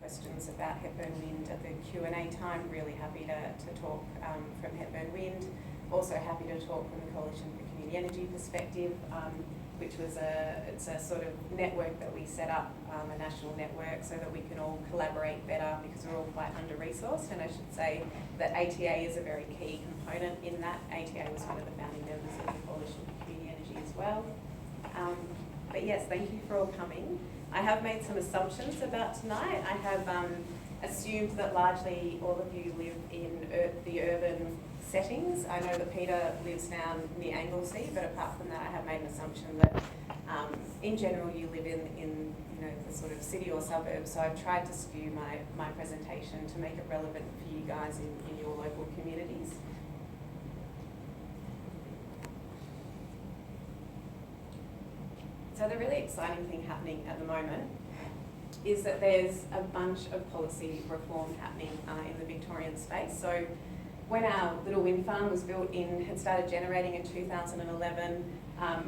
questions about Hepburn Wind at the Q&A time. Really happy to talk from Hepburn Wind. Also happy to talk from the Coalition for Community Energy perspective, which was it's a sort of network that we set up, a national network, so that we can all collaborate better because we're all quite under-resourced. And I should say that ATA is a very key component in that. ATA was one of the founding members of the Coalition for Community Energy as well. But yes, thank you for all coming. I have made some assumptions about tonight. I have assumed that largely all of you live in the urban settings. I know that Peter lives down near Anglesea, but apart from that, I have made an assumption that in general you live in the sort of city or suburbs. So I've tried to skew my presentation to make it relevant for you guys in your local communities. So the really exciting thing happening at the moment is that there's a bunch of policy reform happening in the Victorian space. So when our little wind farm was built had started generating in 2011,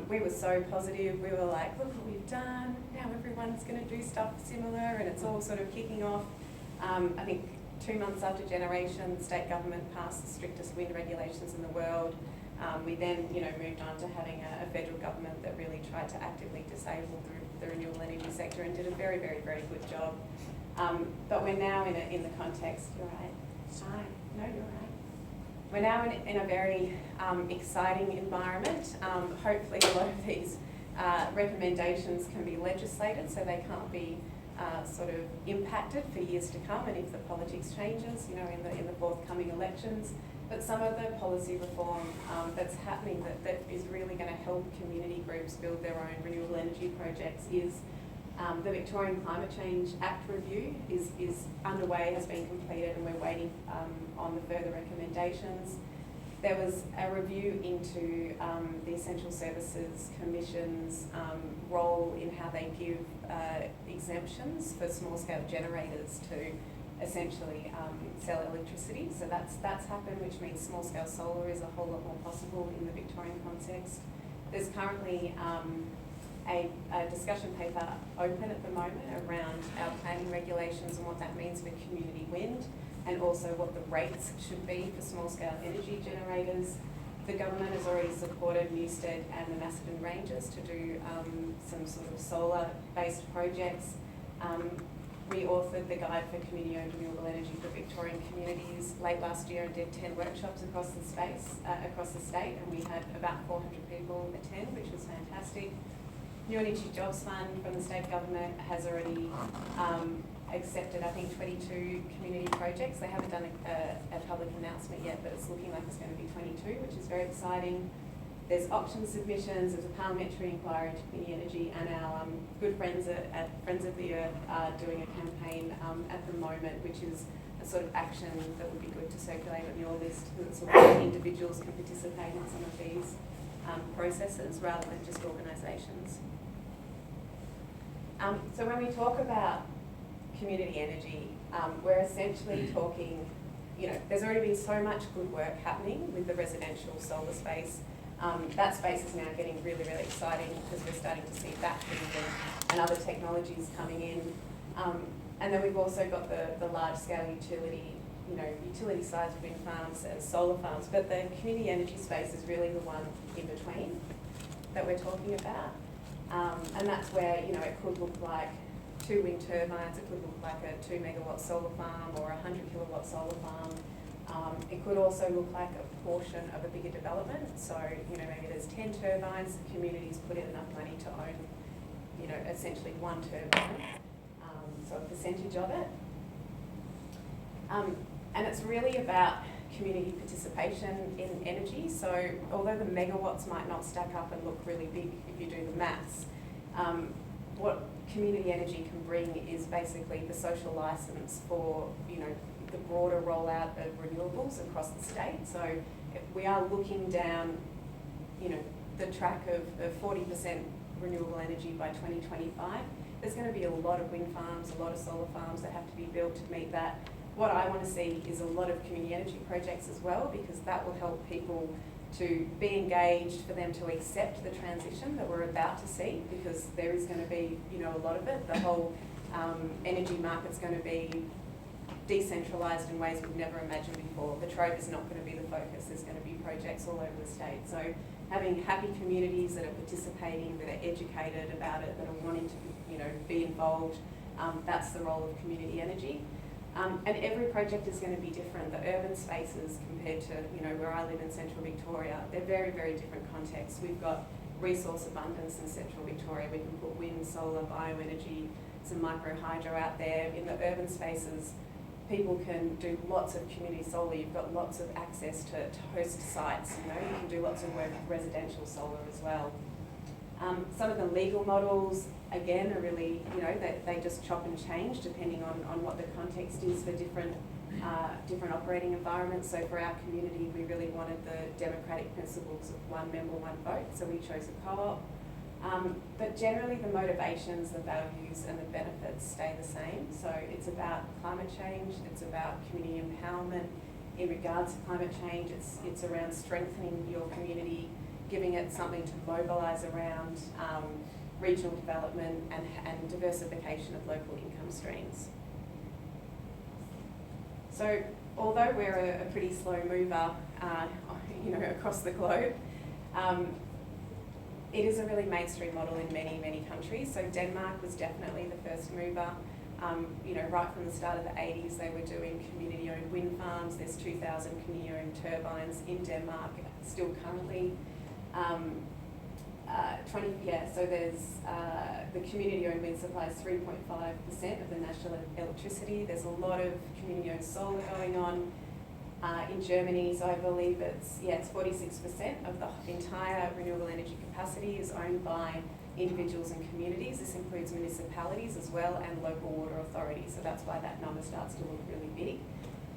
we were so positive. We were like, look what we've done. Now everyone's going to do stuff similar, and it's all sort of kicking off. I think 2 months after generation, the state government passed the strictest wind regulations in the world. We then, moved on to having a federal government that really tried to actively disable the renewable energy sector and did a very, very, very good job. But we're now in the context. You're right. Hi. No, you're right. We're now in a very exciting environment. Hopefully, a lot of these recommendations can be legislated, so they can't be sort of impacted for years to come. And if the politics changes, in the forthcoming elections. But some of the policy reform that's happening that is really going to help community groups build their own renewable energy projects is the Victorian Climate Change Act review is underway, has been completed, and we're waiting on the further recommendations. There was a review into the Essential Services Commission's role in how they give exemptions for small-scale generators to essentially sell electricity. So that's happened, which means small-scale solar is a whole lot more possible in the Victorian context. There's currently a discussion paper open at the moment around our planning regulations and what that means for community wind, and also what the rates should be for small-scale energy generators. The government has already supported Newstead and the Macedon Ranges to do some sort of solar-based projects. We authored the Guide for Community-Owned Renewable Energy for Victorian Communities late last year and did 10 workshops across the state, and we had about 400 people attend, which was fantastic. New Energy Jobs Fund from the state government has already accepted, I think, 22 community projects. They haven't done a public announcement yet, but it's looking like it's going to be 22, which is very exciting. There's option submissions, there's a parliamentary inquiry into community energy, and our good friends at Friends of the Earth are doing a campaign at the moment, which is a sort of action that would be good to circulate on your list, so that individuals can participate in some of these processes rather than just organisations. So when we talk about community energy, we're essentially talking, there's already been so much good work happening with the residential solar space. That space is now getting really, really exciting because we're starting to see batteries and other technologies coming in. And then we've also got the large-scale utility-sized wind farms and solar farms. But the community energy space is really the one in between that we're talking about. And that's where, it could look like 2 wind turbines, it could look like a 2 megawatt solar farm or a 100 kilowatt solar farm. It could also look like a portion of a bigger development. So, maybe there's 10 turbines, the community's put in enough money to own, essentially 1 turbine, so a percentage of it. And it's really about community participation in energy. So, although the megawatts might not stack up and look really big if you do the maths, what community energy can bring is basically the social license for, the broader rollout of renewables across the state. So if we are looking down, the track of 40% renewable energy by 2025. There's going to be a lot of wind farms, a lot of solar farms that have to be built to meet that. What I want to see is a lot of community energy projects as well, because that will help people to be engaged, for them to accept the transition that we're about to see, because there is going to be, a lot of it. The whole energy market's going to be decentralised in ways we've never imagined before. The Trove is not going to be the focus. There's going to be projects all over the state. So having happy communities that are participating, that are educated about it, that are wanting to be involved, that's the role of community energy. And every project is going to be different. The urban spaces compared to where I live in central Victoria, they're very, very different contexts. We've got resource abundance in central Victoria. We can put wind, solar, bioenergy, some micro hydro out there. In the urban spaces, people can do lots of community solar. You've got lots of access to host sites. You can do lots of work with residential solar as well. Some of the legal models, again, are really, they just chop and change depending on what the context is for different operating environments. So for our community, we really wanted the democratic principles of one member, one vote. So we chose a co-op. But generally the motivations, the values and the benefits stay the same. So it's about climate change, it's about community empowerment. In regards to climate change, it's around strengthening your community, giving it something to mobilise around, regional development and diversification of local income streams. So although we're a pretty slow mover, across the globe, it is a really mainstream model in many, many countries. So Denmark was definitely the first mover. Right from the start of the 80s, they were doing community-owned wind farms. There's 2,000 community-owned turbines in Denmark, still currently. So there's the community-owned wind supplies 3.5% of the national electricity. There's a lot of community-owned solar going on. In Germany, so I believe it's 46% of the entire renewable energy capacity is owned by individuals and communities. This includes municipalities as well and local water authorities, so that's why that number starts to look really big.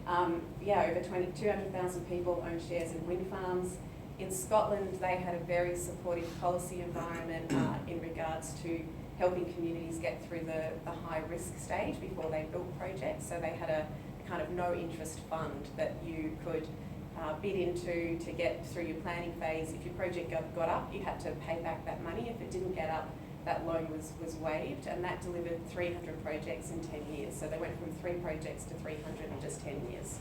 Over 200,000 people own shares in wind farms. In Scotland, they had a very supportive policy environment in regards to helping communities get through the high risk stage before they built projects. So they had a kind of no interest fund that you could bid into to get through your planning phase. If your project got up, you had to pay back that money. If it didn't get up, that loan was waived, and that delivered 300 projects in 10 years. So they went from 3 projects to 300 in just 10 years.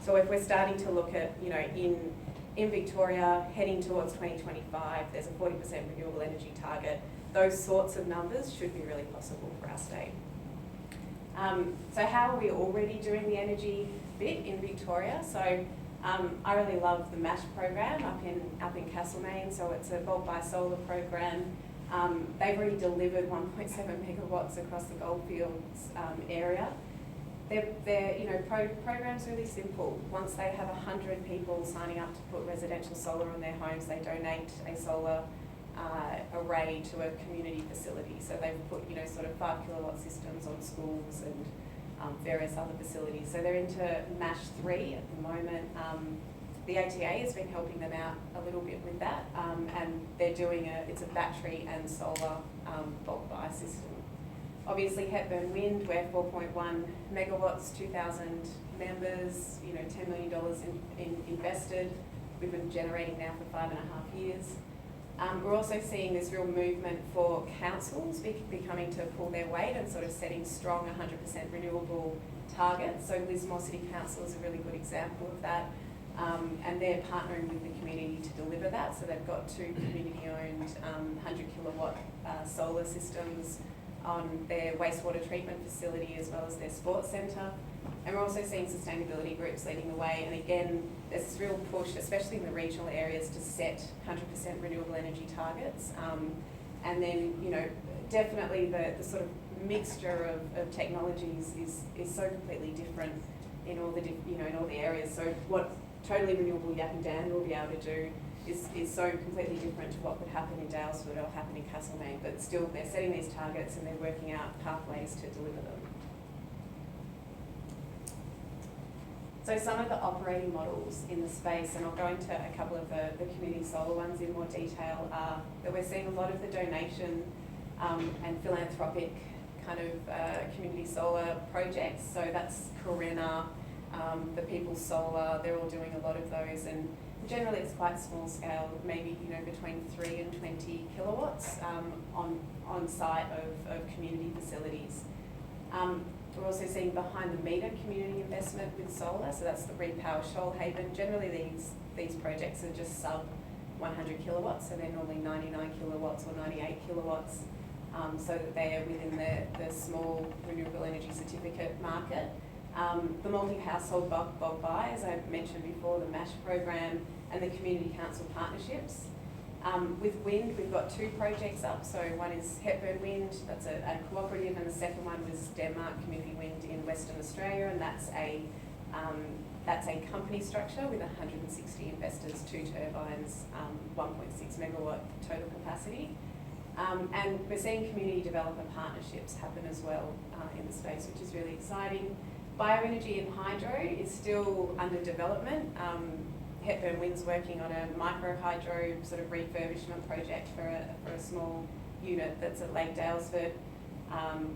So if we're starting to look at, in Victoria, heading towards 2025, there's a 40% renewable energy target. Those sorts of numbers should be really possible for our state. So how are we already doing the energy bit in Victoria? So I really love the MASH program up in Castlemaine. So it's a bulk buy solar program. They've already delivered 1.7 megawatts across the Goldfields area. Their program's really simple. Once they have 100 people signing up to put residential solar on their homes, they donate a solar array to a community facility. So they've put, sort of 5 kilowatt systems on schools and various other facilities. So they're into MASH 3 at the moment. The ATA has been helping them out a little bit with that, and they're doing it's a battery and solar bulk buy system. Obviously Hepburn Wind, we're 4.1 megawatts, 2,000 members, $10 million invested. We've been generating now for 5.5 years. We're also seeing this real movement for councils becoming to pull their weight and sort of setting strong 100% renewable targets. So Lismore City Council is a really good example of that. And they're partnering with the community to deliver that. So they've got 2 community-owned 100 kilowatt solar systems on their wastewater treatment facility as well as their sports centre. And we're also seeing sustainability groups leading the way. And again, there's this real push, especially in the regional areas, to set 100% renewable energy targets. And then, definitely the sort of mixture of technologies is so completely different in all the in all the areas. So what totally renewable Yapping Dam will be able to do is so completely different to what would happen in Daylesford or happen in Castlemaine. But still, they're setting these targets and they're working out pathways to deliver them. So some of the operating models in the space, and I'll go into a couple of the community solar ones in more detail, are that we're seeing a lot of the donation and philanthropic kind of community solar projects. So that's Carena, the People's Solar, they're all doing a lot of those, and Generally, it's quite small scale, maybe between 3 and 20 kilowatts on site of community facilities. We're also seeing behind the meter community investment with solar, so that's the Repower Shoalhaven. Generally, these projects are just sub 100 kilowatts, so they're normally 99 kilowatts or 98 kilowatts, so that they are within the small renewable energy certificate market. The multi-household bulk buy, as I mentioned before, the MASH program and the community council partnerships. With wind, we've got 2 projects up. So one is Hepburn Wind, that's a cooperative, and the second one was Denmark Community Wind in Western Australia, and that's a company structure with 160 investors, 2 turbines, 1.6 megawatt total capacity. And we're seeing community developer partnerships happen as well in the space, which is really exciting. Bioenergy and hydro is still under development. Hepburn Wind's working on a micro hydro sort of refurbishment project for a small unit that's at Lake Dalesford.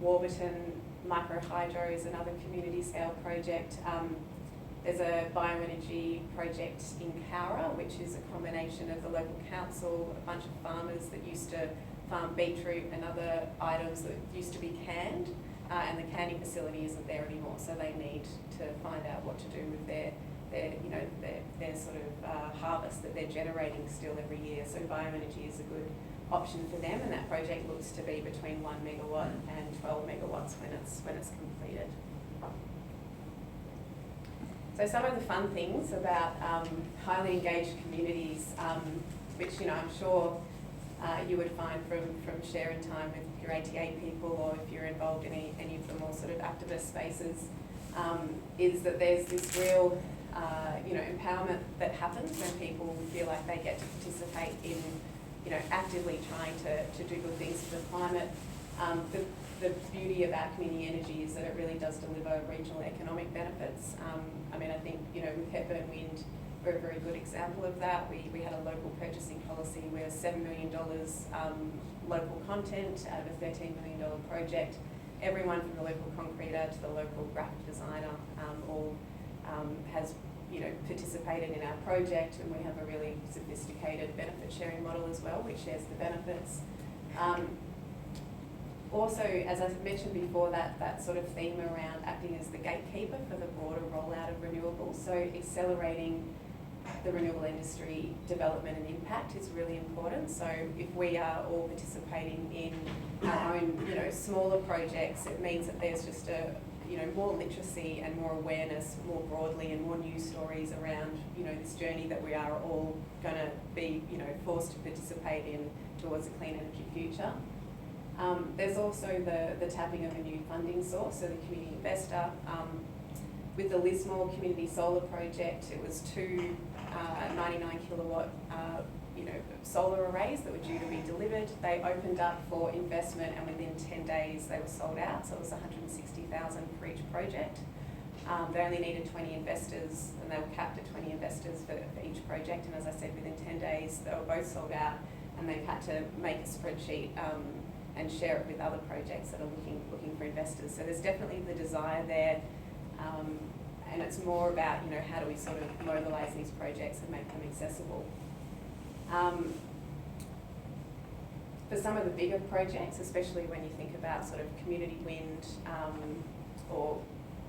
Warburton Micro Hydro is another community scale project. There's a bioenergy project in Cowra, which is a combination of the local council, a bunch of farmers that used to farm beetroot and other items that used to be canned, and the canning facility isn't there anymore, so they need to find out what to do with their sort of harvest that they're generating still every year. So bioenergy is a good option for them, and that project looks to be between 1 megawatt and 12 megawatts when it's completed. So some of the fun things about highly engaged communities, which I'm sure you would find from sharing time with your ATA people, or if you're involved in any of the more sort of activist spaces, is that there's this real empowerment that happens when people feel like they get to participate in actively trying to do good things for the climate. The beauty about community energy is that it really does deliver regional economic benefits. I think with Hepburn Wind, we're a very good example of that. We had a local purchasing policy where $7 million local content out of a $13 million project. Everyone from the local concreter to the local graphic designer all has participated in our project, and we have a really sophisticated benefit sharing model as well, which shares the benefits. Also, as I mentioned before, that sort of theme around acting as the gatekeeper for the broader rollout of renewables, so accelerating the renewable industry development and impact is really important. So if we are all participating in our own smaller projects, it means that there's just more literacy and more awareness more broadly, and more news stories around this journey that we are all going to be forced to participate in towards a clean energy future. There's also the tapping of a new funding source, so the community investor. With the Lismore Community Solar Project, it was 2 99 kilowatt solar arrays that were due to be delivered. They opened up for investment, and within 10 days they were sold out, so it was $160,000 for each project. They only needed 20 investors, and they were capped at 20 investors for each project, and as I said, within 10 days they were both sold out, and they've had to make a spreadsheet and share it with other projects that are looking for investors. So there's definitely the desire there, and it's more about how do we sort of mobilise these projects and make them accessible. For some of the bigger projects, especially when you think about sort of community wind or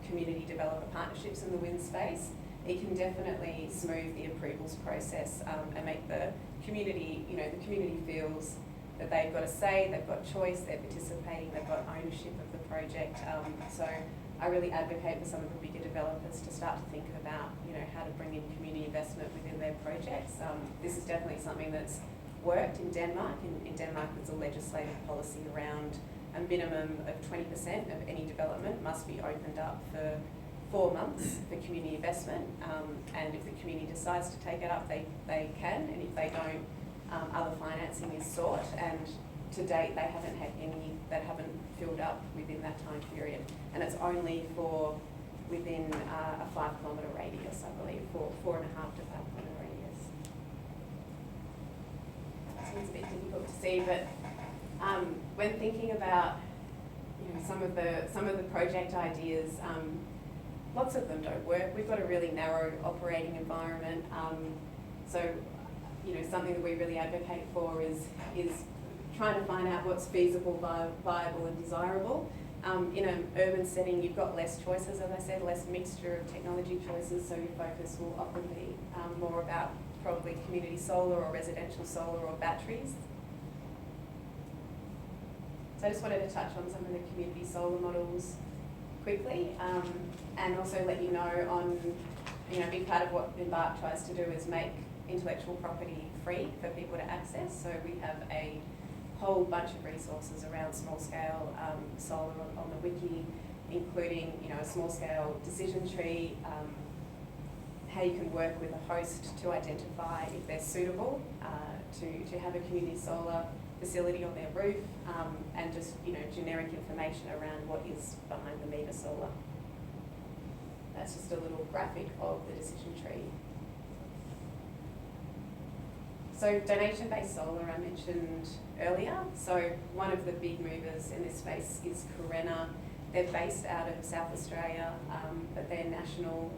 community developer partnerships in the wind space, it can definitely smooth the approvals process and make the community, the community feels that they've got a say, they've got choice, they're participating, they've got ownership of the project. So I really advocate for some of the bigger developers to start to think about, how to bring in community investment within their projects. This is definitely something that's worked in Denmark. In Denmark, there's a legislative policy around a minimum of 20% of any development must be opened up for 4 months for community investment. And if the community decides to take it up, they can, and if they don't, other financing is sought, and to date they haven't had any that haven't filled up within that time period, and it's only for within a 5-kilometre radius, I believe, 4.5 to 5-kilometre radius. So it's a bit difficult to see, but when thinking about some of the project ideas, lots of them don't work. We've got a really narrow operating environment. So, something that we really advocate for is trying to find out what's feasible, viable and desirable. In an urban setting, you've got less choices, as I said, less mixture of technology choices, so your focus will often be more about probably community solar or residential solar or batteries. So I just wanted to touch on some of the community solar models quickly, and also let you know on, a big part of what Embark tries to do is make intellectual property free for people to access. So we have a whole bunch of resources around small scale solar on the wiki, including a small scale decision tree, how you can work with a host to identify if they're suitable to have a community solar facility on their roof, and just generic information around what is behind the meter solar. That's just a little graphic of the decision tree. So donation-based solar I mentioned earlier. So one of the big movers in this space is Carena. They're based out of South Australia, but they're national.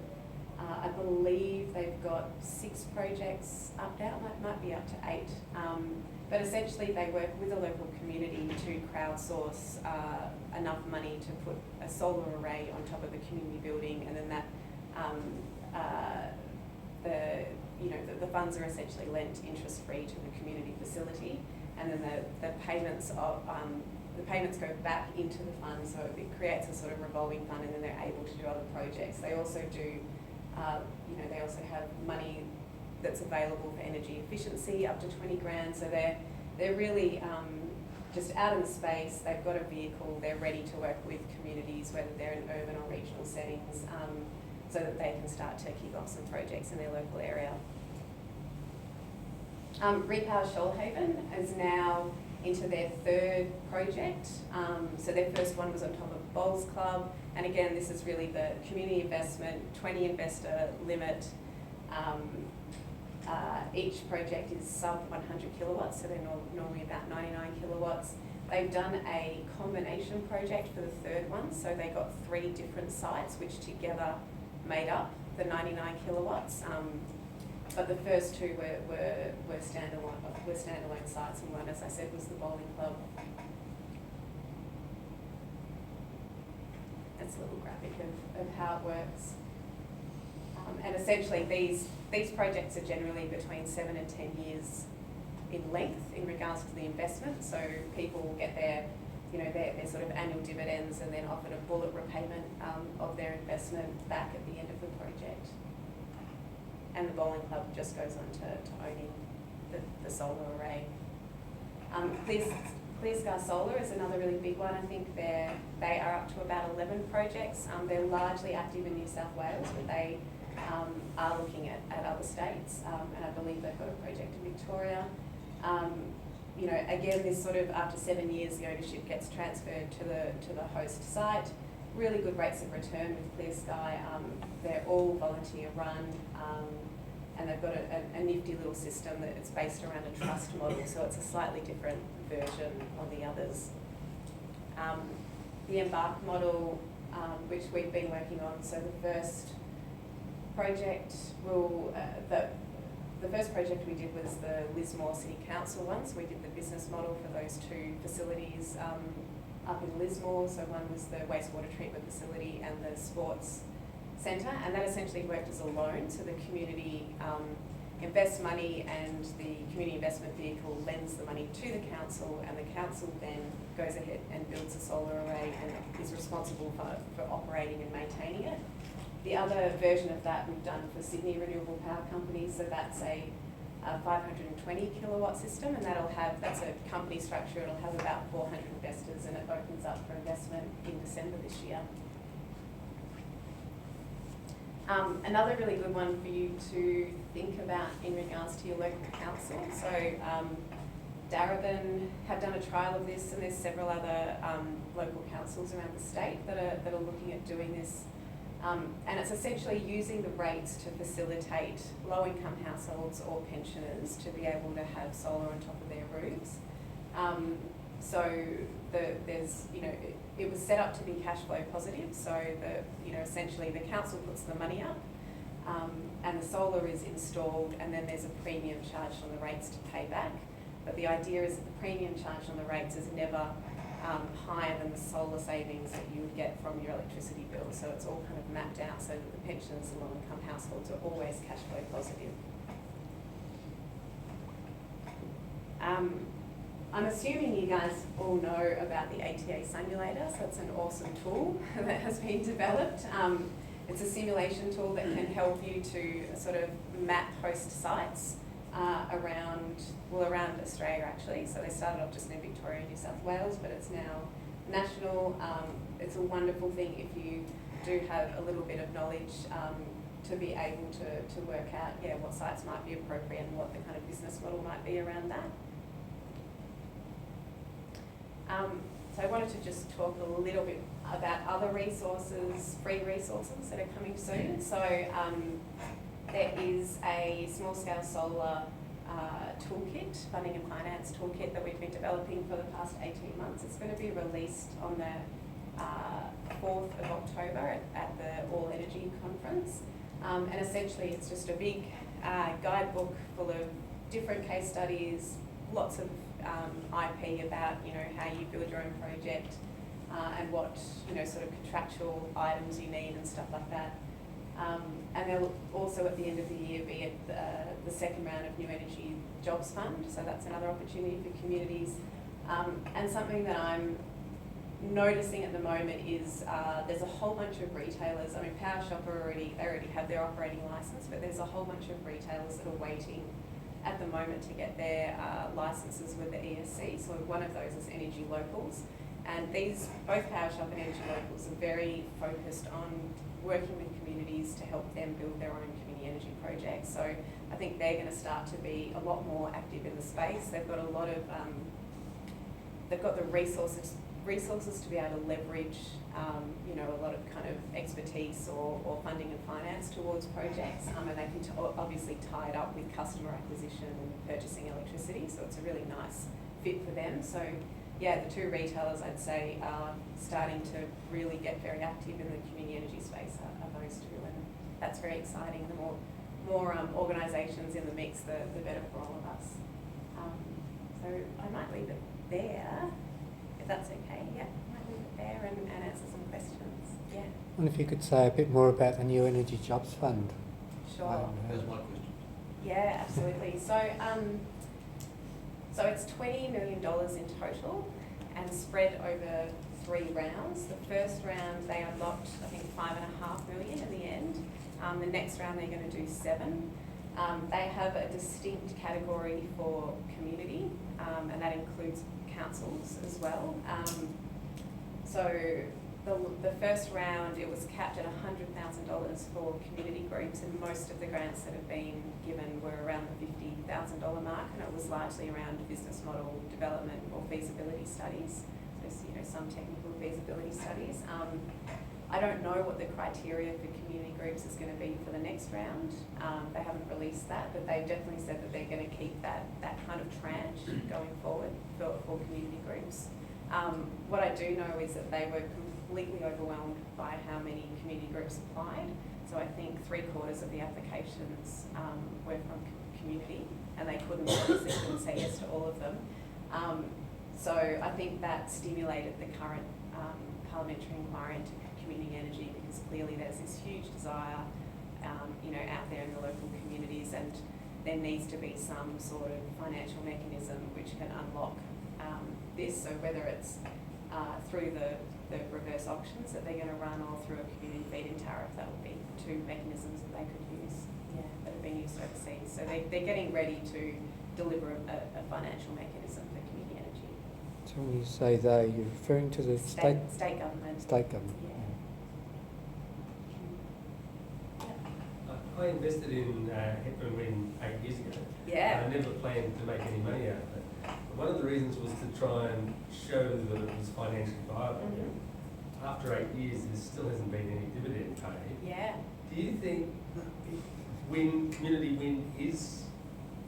I believe they've got 6 projects up now, might be up to 8. But essentially they work with the local community to crowdsource enough money to put a solar array on top of a community building, and then that the funds are essentially lent interest-free to the community facility, and then the payments go back into the fund, so it creates a sort of revolving fund, and then they're able to do other projects. They also do, they also have money that's available for energy efficiency up to 20 grand. So they're really just out in the space. They've got a vehicle. They're ready to work with communities, whether they're in urban or regional settings, so that they can start to kick off some projects in their local area. Repower Shoalhaven is now into their 3rd project. So their first one was on top of Bowls Club, and again, this is really the community investment, 20 investor limit. Each project is sub 100 kilowatts, so they're normally about 99 kilowatts. They've done a combination project for the 3rd one, so they got 3 different sites which together made up the 99 kilowatts. But the first 2 were standalone sites, and one, as I said, was the bowling club. That's a little graphic of how it works. And essentially these projects are generally between 7 and 10 years in length in regards to the investment. So people will get their sort of annual dividends and then offered a bullet repayment of their investment back at the end of the project. And the bowling club just goes on to owning the solar array. ClearSky Solar is another really big one. I think they are up to about 11 projects. They're largely active in New South Wales, but they are looking at other states, and I believe they've got a project in Victoria. Again, this sort of after 7 years, the ownership gets transferred to the host site. Really good rates of return with ClearSky. They're all volunteer run, and they've got a nifty little system that it's based around a trust model, so it's a slightly different version of the others. The Embark model, which we've been working on, so the first project the first project we did was the Lismore City Council one, so we did the business model for those 2 facilities up in Lismore. So one was the wastewater treatment facility and the sports centre, and that essentially worked as a loan, so the community invests money and the community investment vehicle lends the money to the council, and the council then goes ahead and builds a solar array and is responsible for operating and maintaining it. The other version of that we've done for Sydney Renewable Power Company, so that's a 520 kilowatt system, and that's a company structure. It'll have about 400 investors, and it opens up for investment in December this year. Another really good one for you to think about in regards to your local council. So Darebin have done a trial of this, and there's several other local councils around the state that are looking at doing this. And it's essentially using the rates to facilitate low-income households or pensioners to be able to have solar on top of their roofs. It was set up to be cash flow positive. So essentially the council puts the money up, and the solar is installed, and then there's a premium charged on the rates to pay back. But the idea is that the premium charged on the rates is never higher than the solar savings that you would get from your electricity bill. So it's all kind of mapped out so that the pensioners and low-income households are always cash flow positive. I'm assuming you guys all know about the ATA simulator, so it's an awesome tool that has been developed. It's a simulation tool that can help you to sort of map host sites around Australia actually. So they started off just in Victoria and New South Wales, but it's now national. It's a wonderful thing if you do have a little bit of knowledge to be able to work out what sites might be appropriate and what the kind of business model might be around that. So I wanted to just talk a little bit about other resources, free resources that are coming soon. So there is a small-scale solar toolkit, funding and finance toolkit that we've been developing for the past 18 months. It's going to be released on the 4th of October at the All Energy Conference. And essentially it's just a big guidebook full of different case studies, lots of IP about how you build your own project and what sort of contractual items you need and stuff like that. And there'll also at the end of the year be the second round of New Energy Jobs Fund, so that's another opportunity for communities. And something that I'm noticing at the moment is there's a whole bunch of retailers. I mean, PowerShop already have their operating license, but there's a whole bunch of retailers that are waiting at the moment to get their licenses with the ESC. So one of those is Energy Locals, and both PowerShop and Energy Locals are very focused on working with communities to help them build their own community energy projects. So I think they're going to start to be a lot more active in the space. They've got a lot of they've got the resources to be able to leverage a lot of kind of expertise or funding and finance towards projects, and they can obviously tie it up with customer acquisition and purchasing electricity, so it's a really nice fit for them. So yeah, the two retailers I'd say are starting to really get very active in the community energy space are those two, and that's very exciting. The more organisations in the mix, the better for all of us. So I might leave it there, if that's okay. Yeah, I might leave it there and answer some questions. Yeah. I wonder if you could say a bit more about the New Energy Jobs Fund. Sure. There's my question. Yeah, absolutely. So it's $20 million in total and spread over 3 rounds. The first round they unlocked, I think, $5.5 million in the end. The next round they're going to do 7. They have a distinct category for community, and that includes councils as well. So the first round, it was capped at $100,000 for community groups, and most of the grants that have been given were around the $50,000 mark, and it was largely around business model development or feasibility studies. So some technical feasibility studies. I don't know what the criteria for community groups is going to be for the next round. They haven't released that, but they've definitely said that they're going to keep that kind of tranche going forward for community groups. What I do know is that they were completely overwhelmed by how many community groups applied. So I think 3/4 of the applications were from community, and they couldn't say yes to all of them. So I think that stimulated the current parliamentary inquiry into community energy, because clearly there's this huge desire out there in the local communities, and there needs to be some sort of financial mechanism which can unlock this. So whether it's through the reverse auctions that they're going to run, or through a community feed-in tariff, that would be 2 mechanisms that they could use that have been used overseas. So they're getting ready to deliver a financial mechanism for community energy. So when you say they, you're referring to the state government. State government. Yeah. I invested in Hepburn Wind 8 years ago. Yeah. I never planned to make any money out of it. But one of the reasons was to try and show that it was financially viable. Mm-hmm. After 8 years, there still hasn't been any dividend paid. Yeah. Do you think community wind is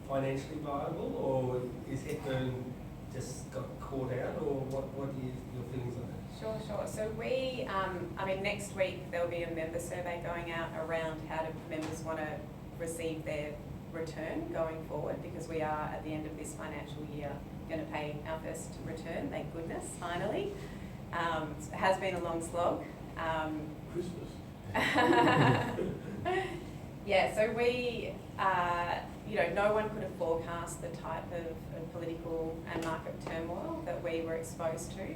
financially viable, or is Hepburn just got caught out, or what are your feelings on that? Sure. So we, next week there'll be a member survey going out around how do members want to receive their return going forward, because we are at the end of this financial year going to pay our first return, thank goodness, finally. It has been a long slog. Christmas. Yeah, so we, no one could have forecast the type of political and market turmoil that we were exposed to.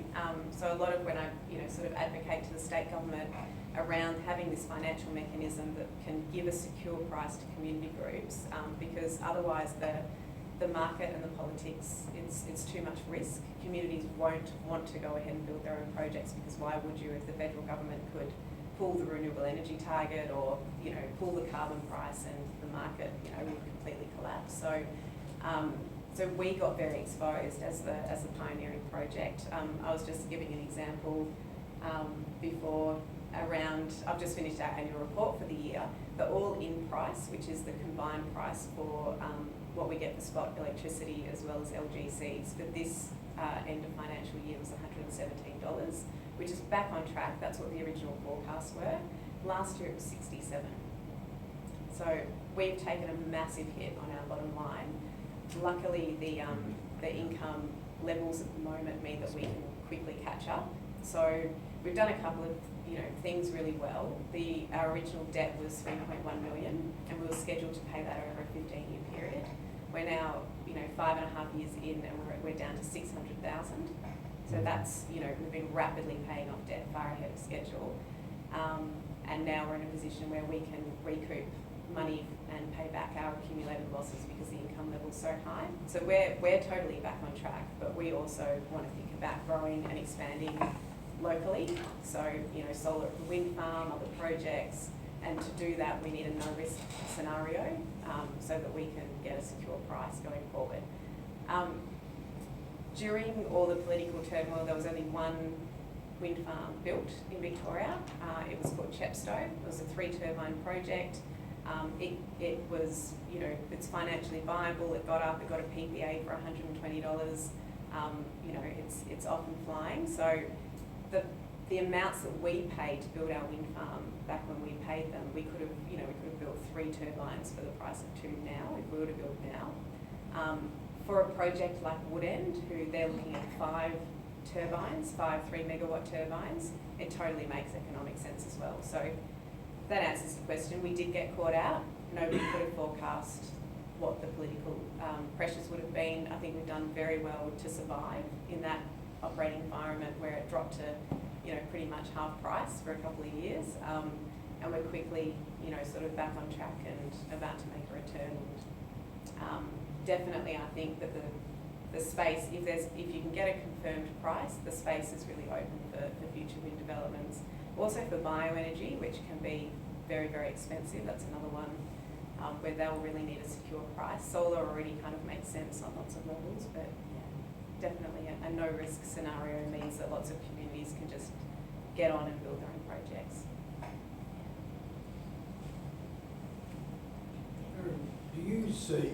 So a lot of when I, sort of advocate to the state government around having this financial mechanism that can give a secure price to community groups, because otherwise the market and the politics, it's too much risk. Communities won't want to go ahead and build their own projects, because why would you if the federal government could pull the renewable energy target or, pull the carbon price and the market, would completely collapse. So we got very exposed as the pioneering project. I was just giving an example before around, I've just finished our annual report for the year. The all-in price, which is the combined price for what we get for spot electricity as well as LGCs for this end of financial year was $117, which is back on track. That's what the original forecasts were. Last year it was 67. So we've taken a massive hit on our bottom line. Luckily, the income levels at the moment mean that we can quickly catch up. So we've done a couple of things really well. Our original debt was $3.1 million, and we were scheduled to pay that over a 15-year period. We're now 5.5 years in, and we're down to 600,000. So that's we've been rapidly paying off debt far ahead of schedule, and now we're in a position where we can recoup money and pay back our accumulated losses because the income level's so high. So we're totally back on track, but we also want to think about growing and expanding locally. So solar at the wind farm, other projects, and to do that we need a no-risk scenario so that we can get a secure price going forward. During all the political turmoil, there was only one wind farm built in Victoria. It was called Chepstow. It was a 3-turbine project. It was, it's financially viable. It got a PPA for $120. It's off and flying. So the amounts that we paid to build our wind farm back when we paid them, we could have built 3 turbines for the price of 2 now if we were to build now. For a project like Woodend, who they're looking at 5 turbines, 5 3-megawatt turbines, it totally makes economic sense as well. So that answers the question. We did get caught out. Nobody could have forecast what the political pressures would have been. I think we've done very well to survive in that operating environment where it dropped to, pretty much half price for a couple of years. And we're quickly, sort of back on track and about to make a return. Definitely, I think that the space, if you can get a confirmed price, the space is really open for future wind developments. Also for bioenergy, which can be very, very expensive. That's another one where they'll really need a secure price. Solar already kind of makes sense on lots of levels, but yeah, definitely a no-risk scenario means that lots of communities can just get on and build their own projects. Do you see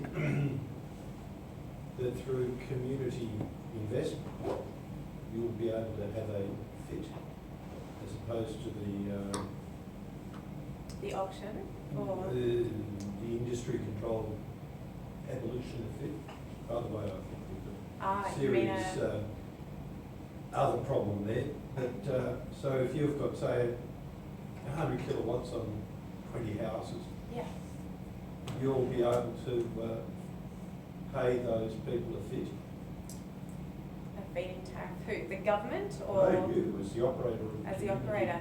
that through community investment you'll be able to have a fit as opposed to The auction? Or the industry-controlled abolition of fit? By the way, I think you mean serious other problem there. But so if you've got, say, 100 kilowatts on 20 houses, yeah. you'll be able to pay those people a fit. A feed-in tariff. Who? The government or? No, you as the operator. As the operator.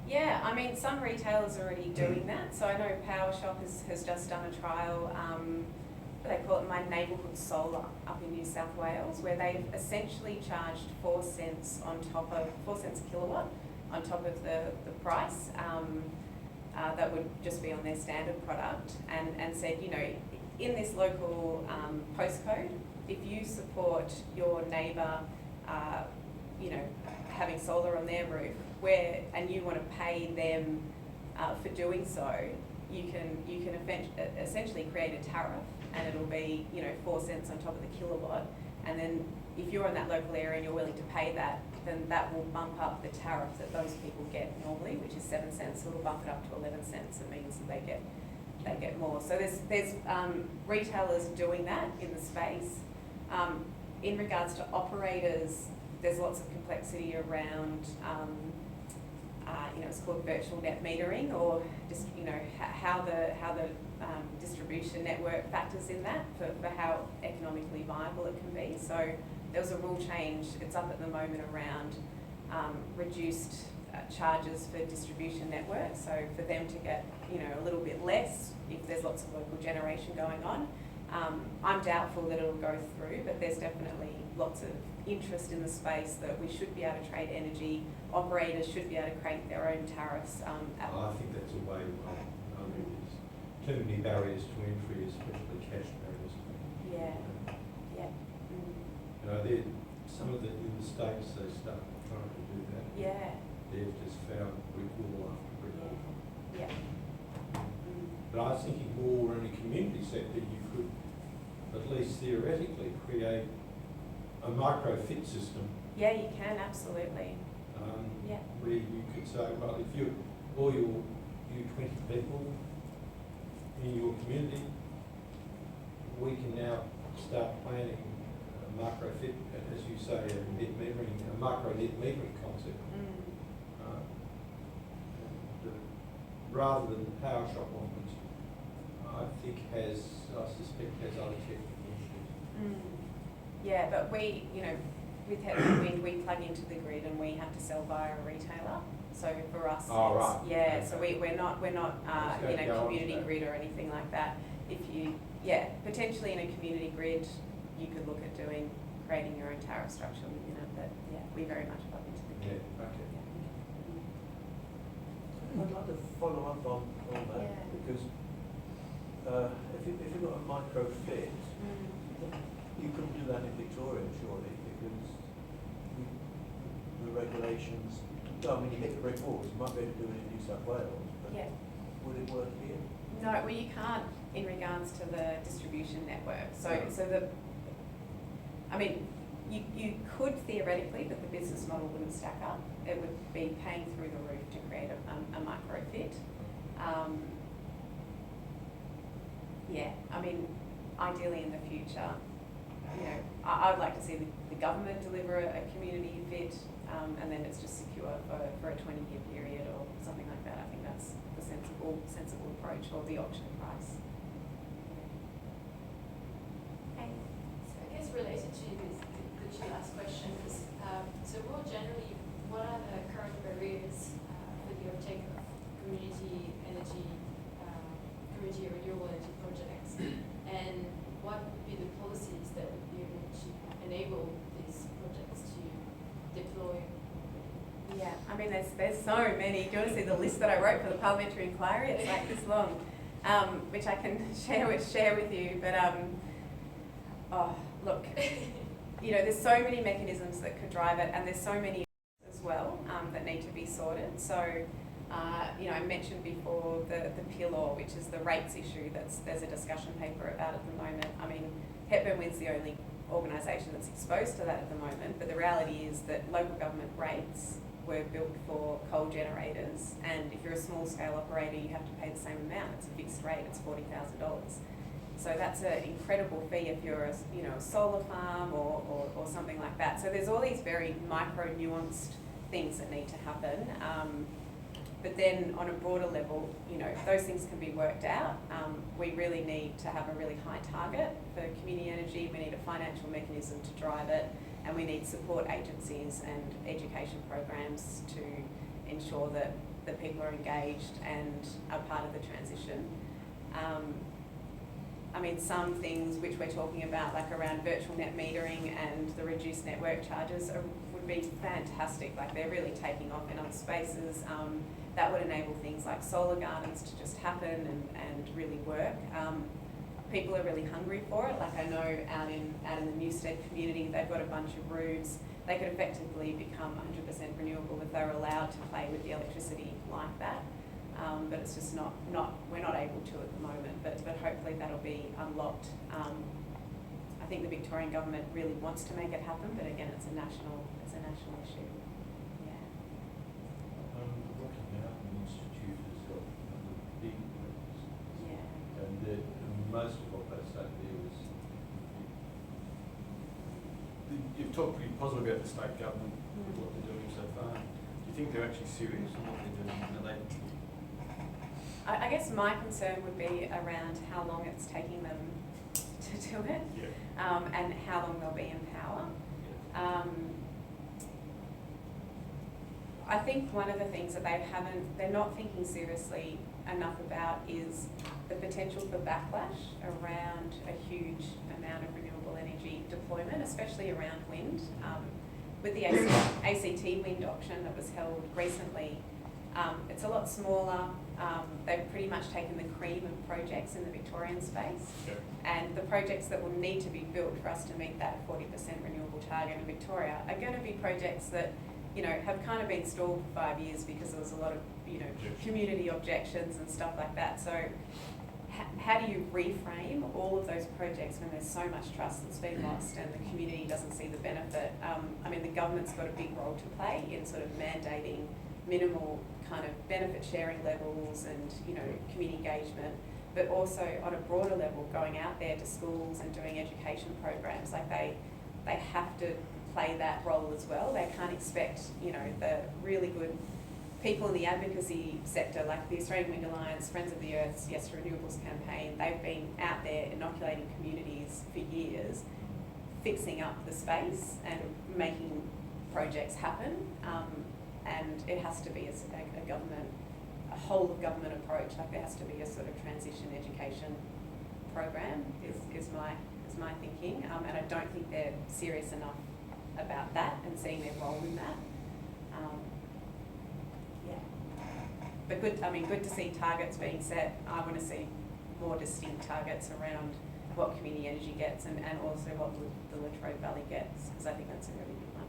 Yeah, I mean, some retailers are already doing that. So I know PowerShop has just done a trial, they call it My Neighbourhood Solar up in New South Wales, where they've essentially charged 4 cents a kilowatt on top of the price. That would just be on their standard product, and said, in this local postcode, if you support your neighbour, having solar on their roof, and you want to pay them for doing so, you can essentially create a tariff, and it'll be 4 cents on top of the kilowatt, and then if you're in that local area and you're willing to pay that, then that will bump up the tariff that those people get normally, which is 7 cents. So it'll bump it up to 11 cents. It means that they get more. So there's retailers doing that in the space. In regards to operators, there's lots of complexity around, it's called virtual net metering, or just, how the distribution network factors in that for how economically viable it can be. So there was a rule change, it's up at the moment around reduced charges for distribution networks. So for them to get, a little bit less if there's lots of local generation going on. I'm doubtful that it'll go through, but there's definitely lots of interest in the space that we should be able to trade energy. Operators should be able to create their own tariffs. I think that's a way wrong. There's too many barriers to entry, especially cash barriers. Yeah. Some of in the States, they start trying to do that. Yeah. They've just found brick wall after brick wall. Yeah. But I was thinking more in a community sector, you could at least theoretically create a micro-fit system. Yeah, you can, absolutely. Yeah. Where you could say, well, if you 20 people in your community, we can now start planning a micro-fit, as you say, a micro-net metering concept. Rather than the power shop ones, I suspect has other technical issues. Yeah, but we, with Hetland Wind, we plug into the grid and we have to sell via a retailer. So for us, so we're not in a community grid or anything like that. If you, potentially in a community grid, you could look at creating your own tariff structure within it, but we very much plug into the grid. I'd like to follow up on that because if you've got a micro fit, you couldn't do that in Victoria, surely, because the regulations. You hit the brick walls. You might be able to do it in New South Wales, but would it work here? No, well, you can't in regards to the distribution network. You could theoretically, but the business model wouldn't stack up. It would be paying through the roof to create a micro fit. Ideally in the future, I'd like to see the government deliver a community fit, and then it's just secure for a 20-year period or something like that. I think that's the sensible approach, or the option price. Okay. So I guess related to the last question is, so more generally, what are the current barriers for the uptake of community energy, community renewable energy projects, and what would be the policies that would be able to enable these projects to deploy? Yeah, there's so many. Do you want to see the list that I wrote for the parliamentary inquiry? It's like this long, which I can share with you. But look, there's so many mechanisms that could drive it, and there's so many as well that need to be sorted. So, I mentioned before the PILOR, which is the rates issue. There's a discussion paper about at the moment. Hepburn Wind's the only organisation that's exposed to that at the moment, but the reality is that local government rates were built for coal generators, and if you're a small scale operator, you have to pay the same amount. It's a fixed rate. It's $40,000. So that's an incredible fee if you're a solar farm or something like that. So there's all these very micro nuanced things that need to happen. But then on a broader level, those things can be worked out. We really need to have a really high target for community energy. We need a financial mechanism to drive it, and we need support agencies and education programs to ensure that people are engaged and are part of the transition. Some things which we're talking about, like around virtual net metering and the reduced network charges, would be fantastic. Like, they're really taking off in other spaces. That would enable things like solar gardens to just happen and really work. People are really hungry for it. Like, I know out in the Newstead community, they've got a bunch of roofs. They could effectively become 100% renewable if they were allowed to play with the electricity like that. But it's just we're not able to at the moment, but hopefully that'll be unlocked I think the Victorian government really wants to make it happen, but again, it's a national issue. Yeah. The Rocky Mountain Institute has got a big wings, Yeah. and most of what they say there is. You've talked pretty positive about the state government, what they're doing so far. Do you think they're actually serious in what they're doing? Are they? I guess my concern would be around how long it's taking them to do it, and how long they'll be in power. I think one of the things that they're not thinking seriously enough about is the potential for backlash around a huge amount of renewable energy deployment, especially around wind. With the ACT wind auction that was held recently, it's a lot smaller. They've pretty much taken the cream of projects in the Victorian space. Yep. And the projects that will need to be built for us to meet that 40% renewable target in Victoria are going to be projects that, you know, have kind of been stalled for 5 years because there was a lot of, you know, community objections and stuff like that. So how do you reframe all of those projects when there's so much trust that's been lost and the community doesn't see the benefit? I mean, the government's got a big role to play in sort of mandating minimal kind of benefit sharing levels and, you know, community engagement, but also on a broader level, going out there to schools and doing education programs. Like they have to play that role as well. They can't expect, you know, the really good people in the advocacy sector, like the Australian Wind Alliance, Friends of the Earth, Yes to Renewables campaign. They've been out there inoculating communities for years, fixing up the space and making projects happen. And it has to be a government, a whole of government approach. Like there has to be a sort of transition education program is my thinking. And I don't think they're serious enough about that and seeing their role in that. Yeah. But good to see targets being set. I want to see more distinct targets around what community energy gets and also what the Latrobe Valley gets, because I think that's a really good one.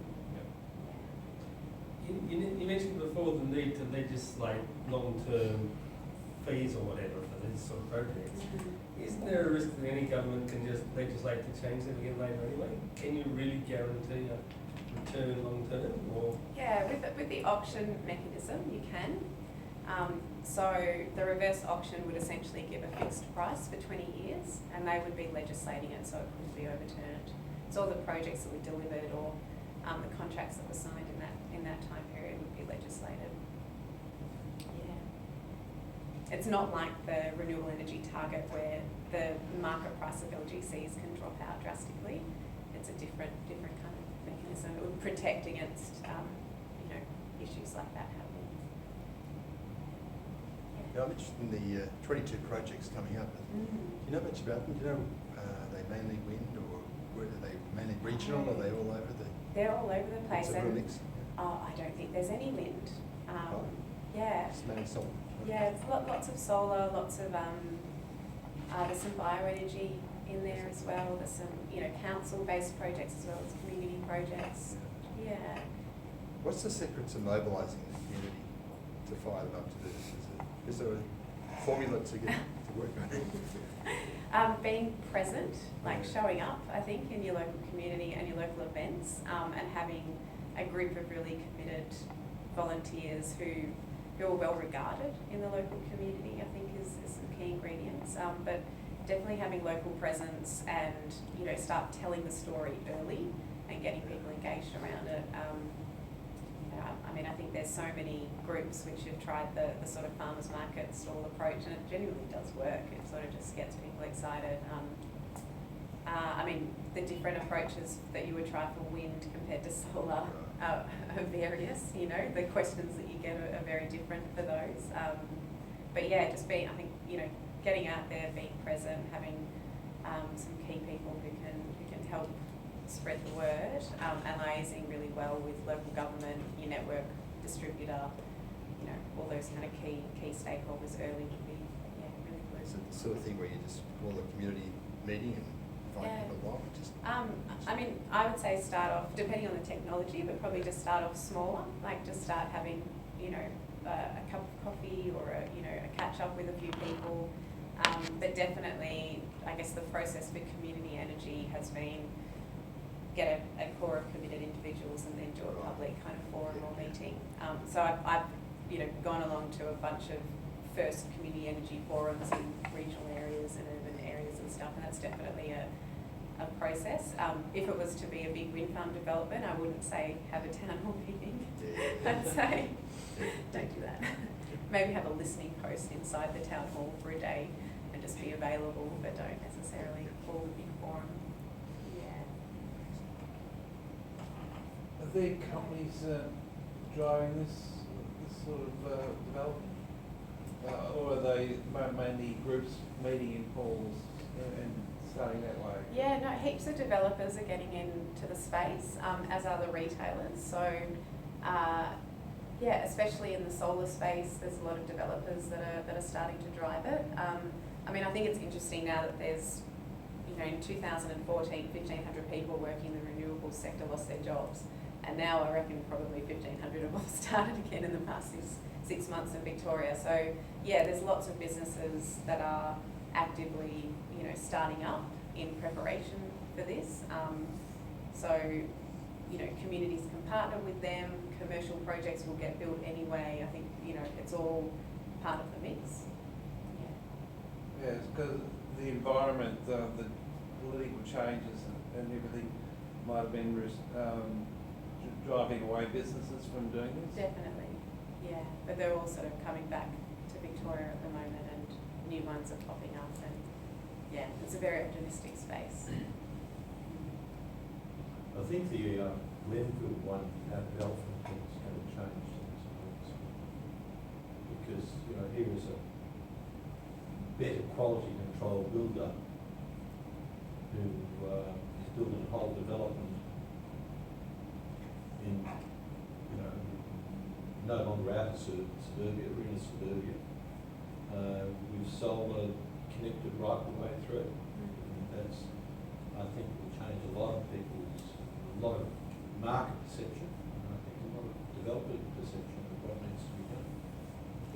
You mentioned before the need to legislate long-term fees or whatever for these sort of projects. Isn't there a risk that any government can just legislate to change them again later anyway? Can you really guarantee a return long-term, or? Yeah, with the auction mechanism, you can. So the reverse auction would essentially give a fixed price for 20 years, and they would be legislating it so it couldn't be overturned. So all the projects that were delivered or the contracts that were signed in that time period would be legislated. Yeah. It's not like the renewable energy target where the market price of LGCs can drop out drastically. It's a different kind of mechanism. It would protect against you know, issues like that happening. Yeah, I'm interested in the 22 projects coming up. Do you know much about them? Do you know, are they mainly wind, or are they mainly regional? Are they all over the? They're all over the place. It's a real mix. I don't think there's any wind. Yeah. It's mainly solar. Yeah, it's lots of solar, lots of there's some bioenergy in there as well. There's some, you know, council-based projects as well as community projects. Yeah. What's the secret to mobilising the community to fire them up to do this? Is there a formula to get to work on? Being present, like showing up, I think, in your local community and your local events, and having a group of really committed volunteers who are well regarded in the local community, I think is some key ingredients. But definitely having local presence and, you know, start telling the story early and getting people engaged around it. I mean, I think there's so many groups which have tried the sort of farmers market stall approach, and it genuinely does work. It sort of just gets people excited. I mean, the different approaches that you would try for wind compared to solar are various, you know, the questions that you get are very different for those. But yeah, just being, I think, you know, getting out there, being present, having some key people who can help spread the word, and liaising really well with local government, your network distributor, you know, all those kind of key stakeholders early would be, yeah, really good. Is it the sort of thing where you just call a community meeting and invite people along? I mean, I would say start off, depending on the technology, but probably just start off smaller, like just start having, you know, a cup of coffee or a catch up with a few people, But definitely, I guess the process for community energy has been get a core of committed individuals and then do a public kind of forum or meeting. So I've gone along to a bunch of first community energy forums in regional areas and urban areas and stuff, and that's definitely a process. If it was to be a big wind farm development, I wouldn't say have a town hall meeting. I'd say don't do that. Maybe have a listening post inside the town hall for a day and just be available, but don't necessarily call a big forum. Yeah. Are there companies driving this sort of development? Or are they mainly groups meeting in halls and starting that way? Yeah, no, heaps of developers are getting into the space, as are the retailers. So, yeah, especially in the solar space, there's a lot of developers that are starting to drive it. I mean, I think it's interesting now that there's, in 2014, 1,500 people working in the renewables sector lost their jobs. And now I reckon probably 1,500 have all started again in the past six months in Victoria. So yeah, there's lots of businesses that are actively, starting up in preparation for this. So, communities can partner with them, commercial projects will get built anyway. I think, it's all part of the mix. Yeah. Yes, because the environment, the political changes and everything might have been driving away businesses from doing this. Definitely, yeah. But they're all sort of coming back to Victoria at the moment, and new ones are popping up, and yeah, it's a very optimistic space. I think the Glenfield one at Belfast is going to change things because here is a better quality control builder who is building a whole development in no longer out of suburbia, we're in suburbia. We've solar connected right the way through. And that's, I think, will change a lot of market perception, and I think a lot of developer perception of what needs to be done.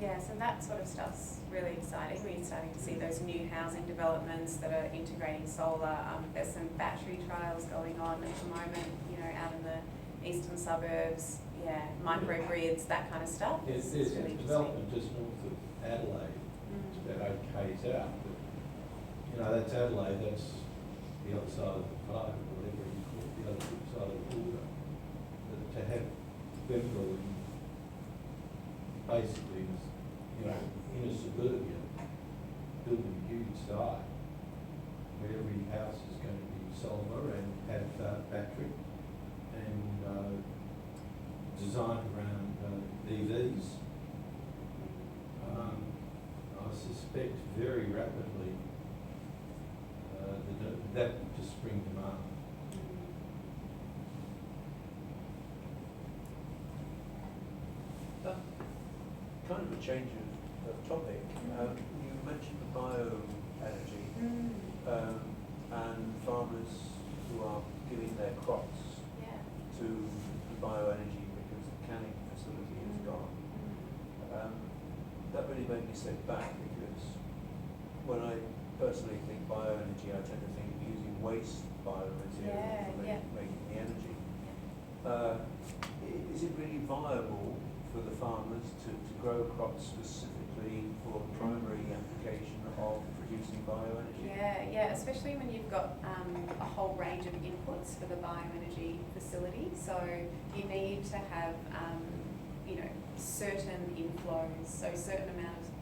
Yeah, so that sort of stuff's really exciting. We're starting to see those new housing developments that are integrating solar. There's some battery trials going on at the moment, out in the eastern suburbs. Yeah, microgrids, that kind of stuff. There's really a development just north of Adelaide. It's about 8 k's out, but that's Adelaide. That's the other side of the park, or whatever you call it, the other side of the border. But to have Bengal basically, in a suburbia, building a huge site where every house is going to be solar and have battery and designed around EVs. I suspect very rapidly that will just spring demand. Kind of a change of topic. You mentioned the bioenergy and farmers who are giving their crops to the bioenergy because the canning facility is gone. That really made me step back because when I personally think bioenergy, I tend to think using waste biomaterial for making the energy. Is it really viable for the farmers to grow crops specifically for the primary application of producing bioenergy? Yeah, especially when you've got a whole range of inputs for the bioenergy facility. So you need to have, certain inflows, so certain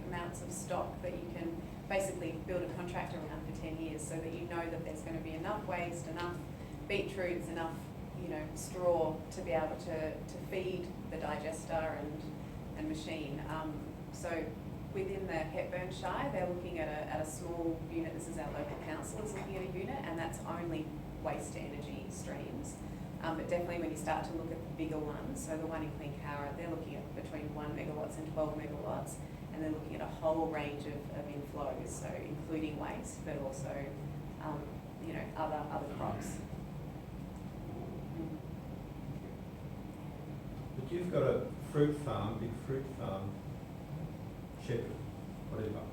amounts of stock that you can basically build a contract around for 10 years so that you know that there's going to be enough waste, enough beetroots, enough straw to be able to feed the digester and machine. So within the Hepburn Shire, they're looking at a small unit. This is our local council is looking at a unit, and that's only waste to energy streams. But definitely when you start to look at the bigger ones, so the one in Cleancarra, they're looking at between 1 megawatts and 12 megawatts, and they're looking at a whole range of inflows, so including waste, but also other crops. But you've got a fruit farm, big fruit farm, Shepherd, whatever.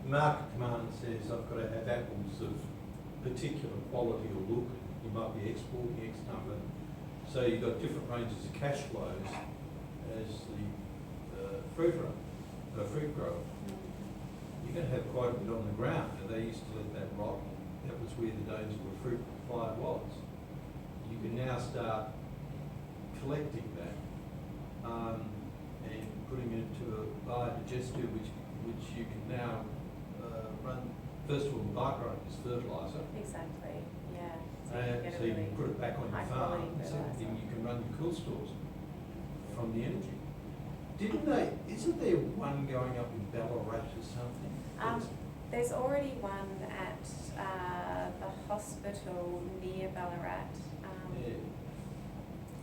Market demand says I've got to have apples of particular quality or look. You might be exporting X number. So you've got different ranges of cash flows as the fruit grower. You're going to have quite a bit on the ground. And they used to let that rot. That was where the danger of fruit supply was. You can now start collecting that and putting it into a biodigester, which you can now run, first of all, byproduct is fertiliser. Exactly, yeah. So So you can put it back on your high farm. quality And second thing, fertiliser. you can run your cool stores from the energy. Isn't there one going up in Ballarat or something? There's already one at the hospital near Ballarat. Yeah.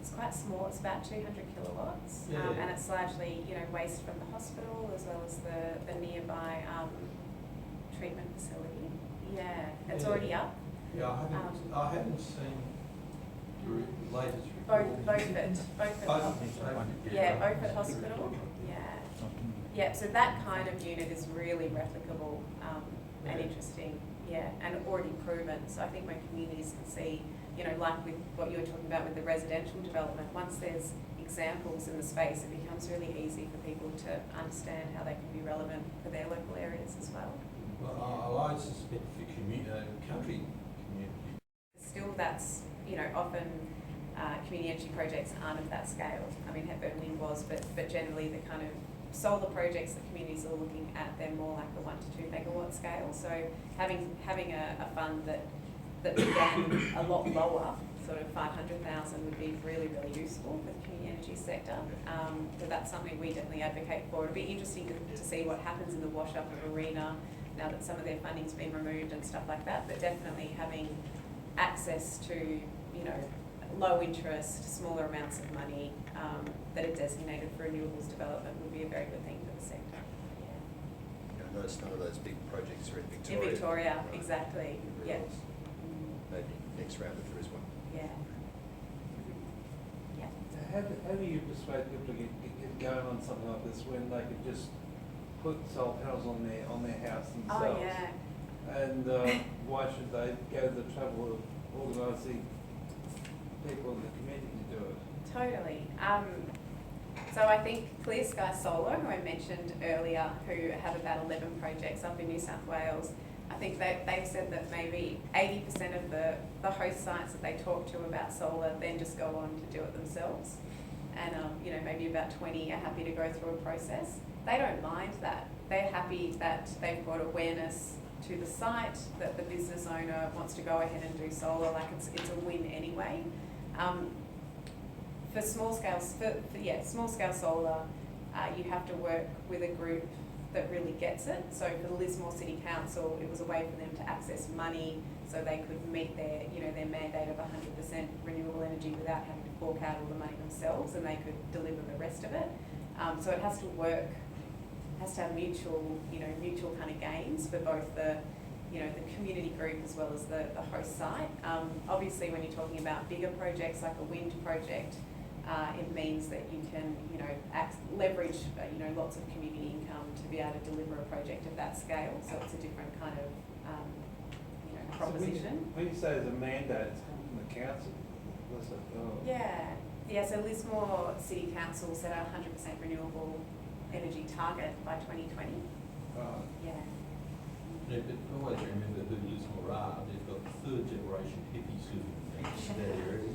It's quite small, it's about 200 kilowatts. Yeah. And it's largely, waste from the hospital as well as the nearby treatment facility. Yeah, it's Yeah. already up. Yeah, I haven't seen the latest Both report. Yeah, Beaufort Hospital, yeah. Yeah, so that kind of unit is really replicable and Yeah. interesting, yeah, and already proven. So I think when communities can see, like with what you were talking about with the residential development, once there's examples in the space, it becomes really easy for people to understand how they can be relevant for their local areas as well. Well, I suspect for country community. Still, that's, often community energy projects aren't of that scale. I mean, Hepburn Wind was, but generally the kind of solar projects that communities are looking at, they're more like the 1 to 2 megawatt scale. So having a fund that began a lot lower, sort of 500,000, would be really, really useful for the community energy sector. So that's something we definitely advocate for. It'll be interesting to see what happens in the wash-up of Arena now that some of their funding's been removed and stuff like that, but definitely having access to, low interest, smaller amounts of money that are designated for renewables development would be a very good thing for the sector. Yeah. I noticed none of those big projects are in In Victoria. Victoria, Right. exactly, Didn't yeah. realise. Maybe next round if there is one. Yeah. Yeah. How do you persuade people to get going on something like this when they could just put solar panels on their house themselves? Oh, yeah. And why should they go to the trouble of organising people in the community to do it? Totally. So I think Clear Sky Solar, who I mentioned earlier, who have about 11 projects up in New South Wales, I think they've said that maybe 80% of the host sites that they talk to about solar then just go on to do it themselves. And maybe about 20 are happy to go through a process. They don't mind that. They're happy that they've brought awareness to the site, that the business owner wants to go ahead and do solar, like it's a win anyway. For small scale solar, you have to work with a group that really gets it. So for the Lismore City Council, it was a way for them to access money so they could meet their mandate of 100% renewable energy without having to fork out all the money themselves, and they could deliver the rest of it. So it has to work, has to have mutual kind of gains for both the community group as well as the host site. Obviously, when you're talking about bigger projects like a wind project, it means that you can, leverage, lots of community income to be able to deliver a project of that scale. So it's a different kind of, proposition. So when you say there's a mandate, it's coming from the council. Was it? Oh. Yeah. So Lismore City Council set a 100% renewable energy target by 2020. Right. Yeah. Yeah, but always remember who Lismore are. They've got 3rd generation hippies living in that area.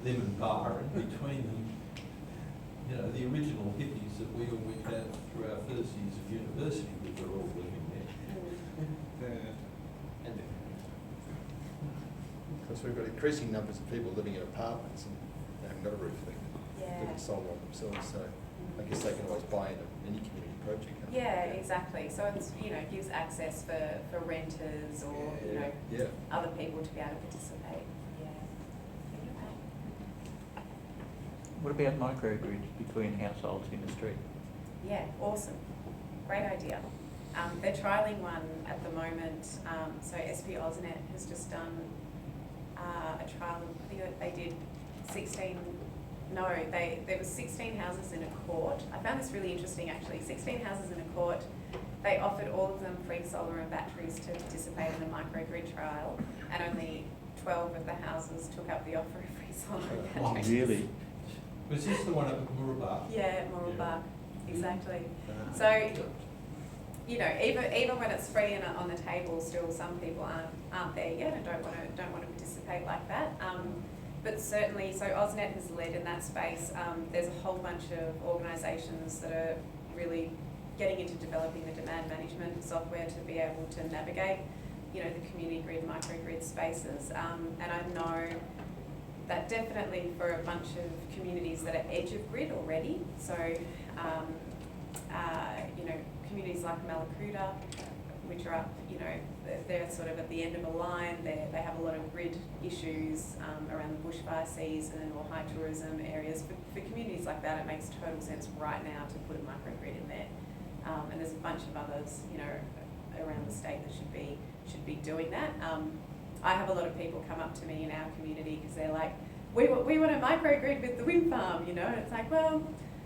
Lemon Bar, and between them, the original hippies that we all went out through our first years of university, we were all living there. Yeah. Because we've got increasing numbers of people living in apartments and they haven't got a roof, they Yeah. can solar on themselves, so I guess they can always buy into any community project. can't they? Yeah, exactly. So it's gives access for renters or Yeah. other people to be able to participate. Yeah. What about microgrids between households in the street? Yeah, awesome. Great idea. They're trialling one at the moment. So SP AusNet has just done a trial of, I think they did 16 No, there was 16 houses in a court. I found this really interesting actually. 16 houses in a court. They offered all of them free solar and batteries to participate in the microgrid trial, and only 12 of the houses took up the offer of free solar and batteries. Really? Was this the one up at Mooroolbark? Yeah, Mooroolbark, exactly. Uh, So, you know, even when it's free and on the table, still some people aren't there yet and don't want to participate like that. But certainly, so AusNet has led in that space. There's a whole bunch of organisations that are really getting into developing the demand management software to be able to navigate, you know, the community grid, microgrid spaces. And I know that definitely for a bunch of communities that are edge of grid already. So, you know, communities like Malakuta, which are up, you know, they're sort of at the end of a line. They have a lot of grid issues around the bushfire season or high tourism areas. For communities like that, it makes total sense right now to put a microgrid in there. And there's a bunch of others, you know, around the state that should be doing that. I have a lot of people come up to me in our community because they're like, we want a microgrid with the wind farm, you know, and it's like, well,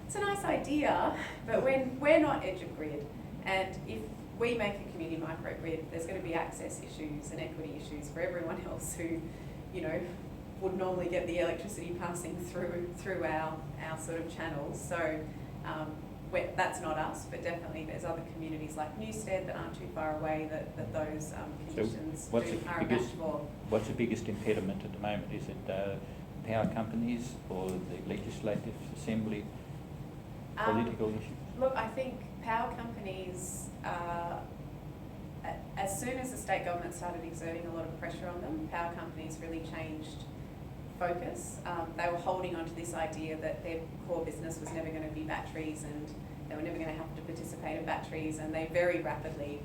it's a nice idea, but when we're not edge of grid, and if we make a community microgrid, there's going to be access issues and equity issues for everyone else who, you know, would normally get the electricity passing through our sort of channels. So that's not us, but definitely there's other communities like Newstead that aren't too far away that those conditions are a match for. What's the biggest impediment at the moment? Is it power companies or the Legislative Assembly political issues? Look, I think power companies, as soon as the state government started exerting a lot of pressure on them, power companies really changed focus. They were holding on to this idea that their core business was never going to be batteries and they were never going to have to participate in batteries, and they very rapidly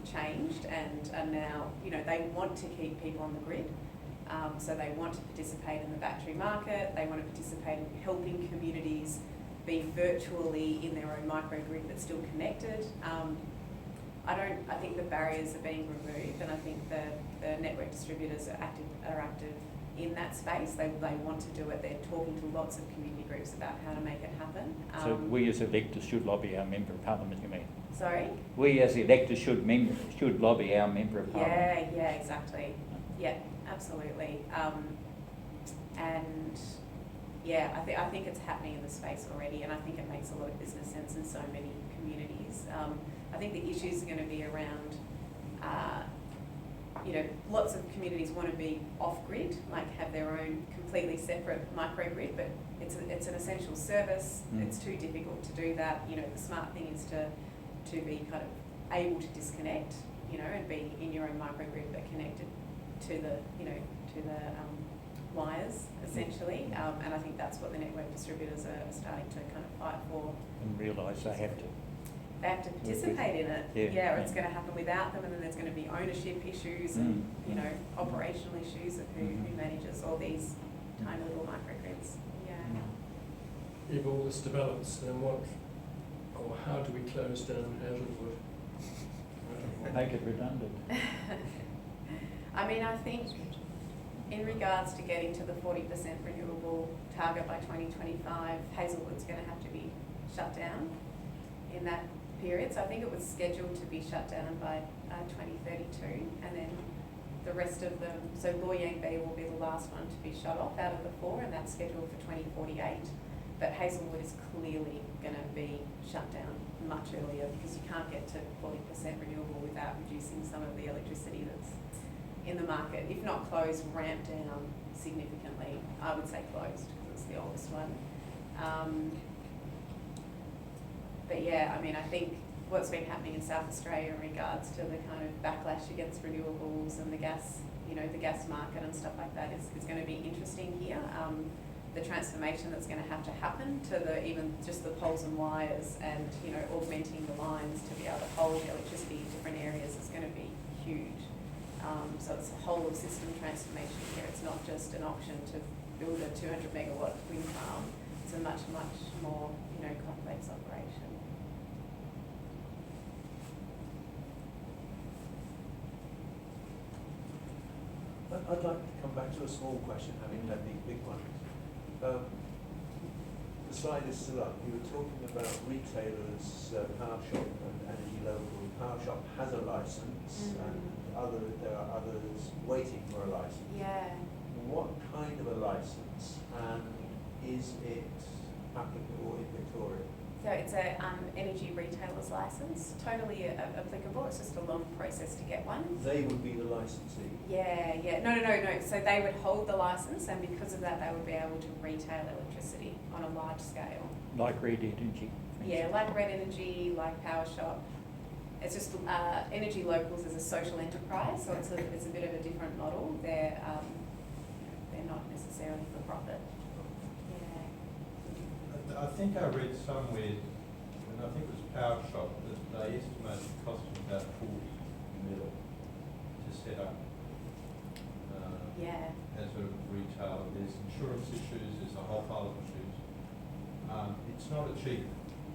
changed and are now, you know, they want to keep people on the grid. So they want to participate in the battery market, they want to participate in helping communities be virtually in their own microgrid but still connected. I think the barriers are being removed, and I think the network distributors are active in that space. They want to do it. They're talking to lots of community groups about how to make it happen. So we as electors should lobby our Member of Parliament, you mean? Sorry? We as electors should lobby our Member of Parliament. Yeah, exactly. Yeah, absolutely. And yeah, I think it's happening in the space already, and I think it makes a lot of business sense in so many communities. I think the issues are going to be around, you know, lots of communities want to be off-grid, like have their own completely separate microgrid, but it's an essential service. It's too difficult to do that. You know, the smart thing is to be kind of able to disconnect, you know, and be in your own microgrid but connected to the, you know, to the wires essentially. And I think that's what the network distributors are starting to kind of fight for. And realise they have to. They have to participate in it. Yeah, or it's going to happen without them, and then there's going to be ownership issues and, you know, operational issues of who manages all these tiny little microgrids. Yeah. If all this develops, then what, or how do we close down Hazelwood? Make it redundant. I mean, I think in regards to getting to the 40% renewable target by 2025, Hazelwood's going to have to be shut down in that period. So I think it was scheduled to be shut down by 2032, and then the rest of them, so Loy Yang B will be the last one to be shut off out of the four, and that's scheduled for 2048. But Hazelwood is clearly going to be shut down much earlier because you can't get to 40% renewable without reducing some of the electricity that's in the market. If not closed, ramped down significantly. I would say closed because it's the oldest one. But yeah, I mean, I think what's been happening in South Australia in regards to the kind of backlash against renewables and the gas, you know, the gas market and stuff like that is going to be interesting here. The transformation that's going to have to happen to the, even just the poles and wires and, you know, augmenting the lines to be able to hold electricity in different areas is going to be huge. So it's a whole of system transformation here. It's not just an option to build a 200 megawatt wind farm. It's a much, much more, you know, complex operation. I'd like to come back to a small question, having had these big ones. the slide is still up. You were talking about retailers, Power Shop and Energy Local. Power Shop has a license, and there are others waiting for a license. Yeah. What kind of a license, and is it applicable in Victoria? So it's a energy retailer's license, totally applicable. It's just a long process to get one. They would be the licensee. Yeah. No. So they would hold the license, and because of that, they would be able to retail electricity on a large scale. Like Red Energy? for Yeah, instance. like Red Energy, like Power Shop. It's just Energy Locals is a social enterprise, so it's a bit of a different model. They're not necessarily for profit. Yeah. I think I read somewhere, and I think it was Power Shop, that they estimate it cost them about 40 mil to set up Yeah. as a retailer. There's insurance issues, there's a whole pile of issues. It's not a cheap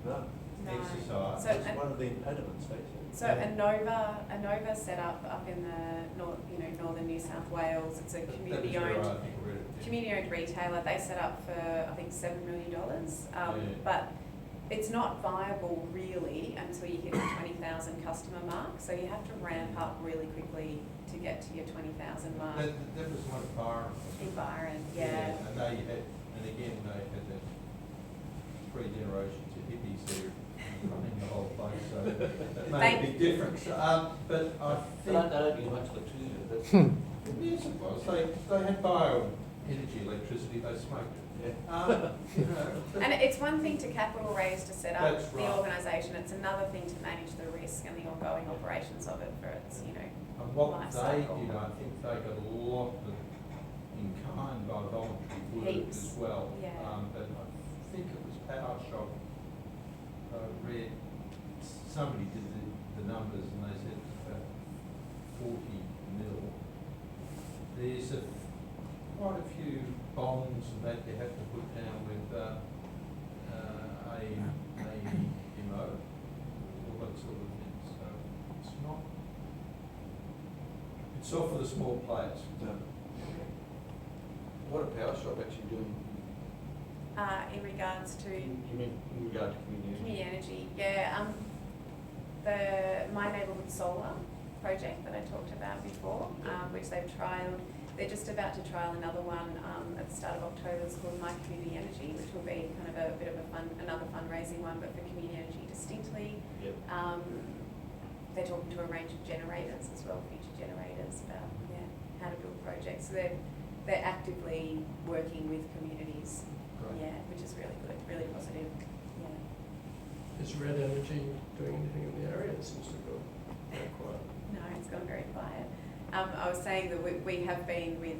No. exercise. So, It's one of the impediments, they say. So Anova set up in the northern New South Wales. It's a That was community-owned right, I think I read it. community-owned retailer. They set up for I think $7 million, Yeah. but it's not viable really until you hit the 20,000 customer mark. So you have to ramp up really quickly to get to your 20,000 mark. That was one of Byron. In Byron, yeah. And they had, and again, they had that 3 generations of hippies there running the whole place, so that made a big difference. But I think. But I don't mean much of the two, but Yes, it was. They had bio-energy electricity, they smoked it. yeah. And it's one thing to capital raise to set up That's the right. organisation. It's another thing to manage the risk and the ongoing operations of it for its, And what life they cycle. did, I think they got a lot of it in kind by voluntary work Heaps. as well. Yeah. But I think it was Power Shop, read, somebody did the numbers and they said it's about 40 mil. There's quite a few bonds and that you have to put down with AEMO, all that sort of thing. So it's not, it's all for the small players. No. What are Power Shop actually doing? in regards to You mean in regard to community? community energy. Yeah, My Neighbourhood Solar project that I talked about before, which they've trialled. They're just about to trial another one at the start of October. It's called My Community Energy, which will be kind of a bit of another fundraising one, but for community energy distinctly. Yep. They're talking to a range of generators as well, future generators, about how to build projects. So they're actively working with communities, which is really good, really positive. Yeah. Is Red Energy doing anything in the area? It seems to go very quiet. No, it's gone very quiet. I was saying that we have been with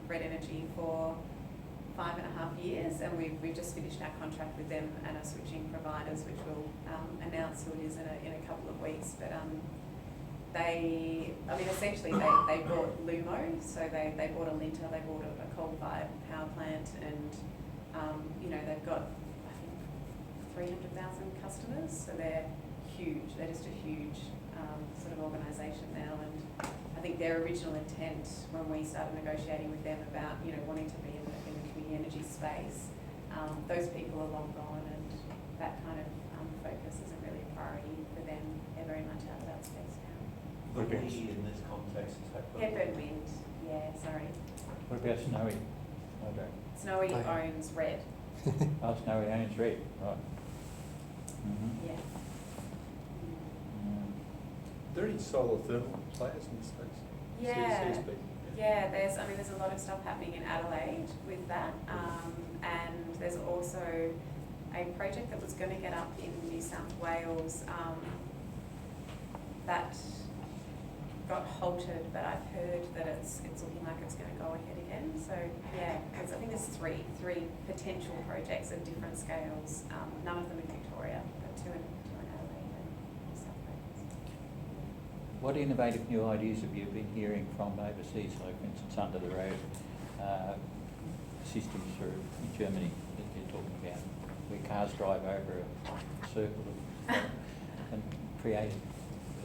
Red Energy for 5.5 years, and we've just finished our contract with them and are switching providers, which we'll announce who it is in a couple of weeks. But essentially they bought Lumo, so they bought Alinta, they bought a coal-fired power plant, and they've got I think 300,000 customers, so they're huge. They're just a huge sort of organisation now, and I think their original intent when we started negotiating with them about wanting to be in the community energy space, those people are long gone, and that kind of focus isn't really a priority for them. They're very much out of that space now. The we in this context is Hepburn. Hepburn Wind, sorry. What about Snowy? Hydro? Snowy Oh. owns Red. Oh, Snowy owns Red, right. Mm-hmm. Yeah. Are there any solar thermal players in the States? Yeah. CSP? Yeah, there's a lot of stuff happening in Adelaide with that, and there's also a project that was going to get up in New South Wales that got halted, but I've heard that it's looking like it's going to go ahead again. So yeah, because I think there's three potential projects of different scales, none of them in Victoria, but two in Adelaide and New South Wales. What innovative new ideas have you been hearing from overseas, like for instance under the road systems in Germany that you're talking about, where cars drive over a circle and create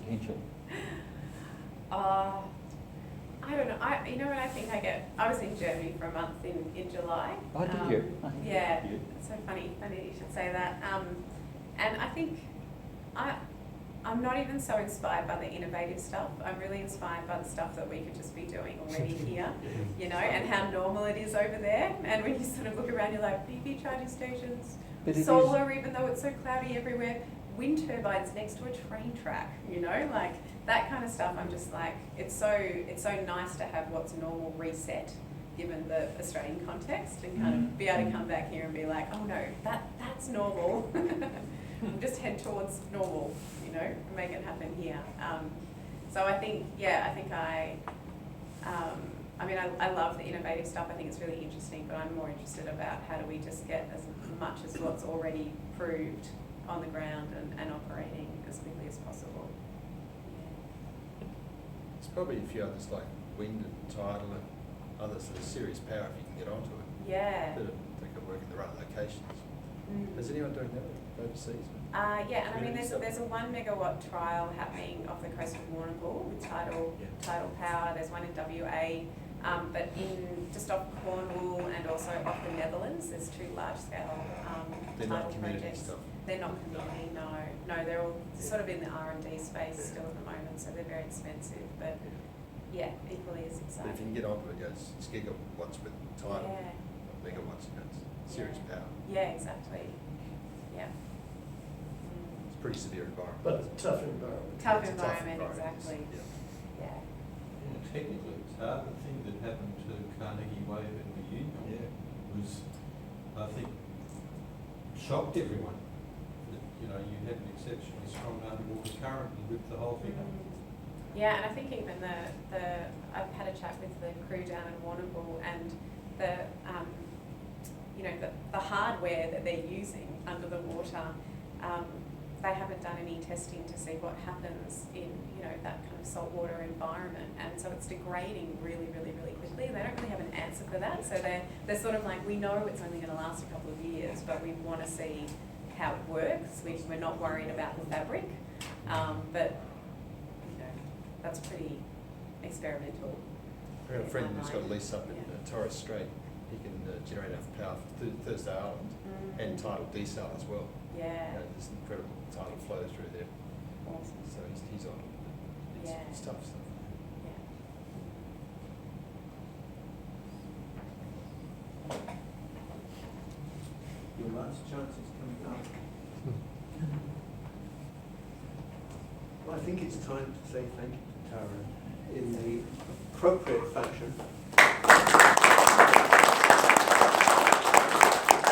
potential? I don't know. You know what I think I get? I was in Germany for a month in July. Oh, did you? Oh, Yeah. you. It's so funny. Funny you should say that. And I think I'm not even so inspired by the innovative stuff. I'm really inspired by the stuff that we could just be doing already here, you know, and how normal it is over there. And when you sort of look around, you're like, EV charging stations, But it solar, even though it's so cloudy everywhere, wind turbines next to a train track, you know, like that kind of stuff. I'm just like, it's so nice to have what's normal reset, given the Australian context, and kind of be able to come back here and be like, oh no, that's normal. Just head towards normal, you know, and make it happen here. So I think, I love the innovative stuff. I think it's really interesting, but I'm more interested about how do we just get as much as what's already proved on the ground and operating as quickly as possible. There's probably a few others like wind and tidal and others that are serious power if you can get onto it. Yeah. They could work in the right locations. Mm. Is anyone doing that overseas? Yeah, and I mean, Community there's a 1 megawatt trial happening off the coast of Warrnambool with tidal power. There's one in WA, but in just off Cornwall and also off the Netherlands, there's 2 large scale They're tidal not community projects. stuff. They're not community, no, they're all sort of in the R&D space still at the moment, so they're very expensive, but yeah, equally as But exciting. if you can get onto it, it's gigawatts with tidal, Yeah. not megawatts, it's serious Yeah. power. Yeah, exactly. Yeah. It's a pretty severe environment. But a tough environment. Tough It's a environment, yes. exactly. Yeah. Yeah. Yeah, technically, it's hard. The thing that happened to Carnegie Wave and Reunion was, I think, shocked everyone. That, you know, you had an exceptionally strong underwater current and ripped the whole thing up. Yeah, and I think even I've had a chat with the crew down in Warrnambool, and the hardware that they're using under the water, they haven't done any testing to see what happens in, that kind of saltwater environment, and so it's degrading really, really, really quickly. They don't really have an answer for that, so they're sort of like, we know it's only going to last a couple of years, but we want to see how it works. We're not worried about the fabric, but that's pretty experimental. I have a friend who's got a lease up in Yeah. Torres Strait. He can generate enough power for Thursday Island and tidal desal as well. Yeah. There's incredible tidal flow through there. Awesome. So he's on it. Yeah. It's tough stuff. Yeah. Your last chance is coming up. Well, I think it's time to say thank you to Tara in the appropriate fashion.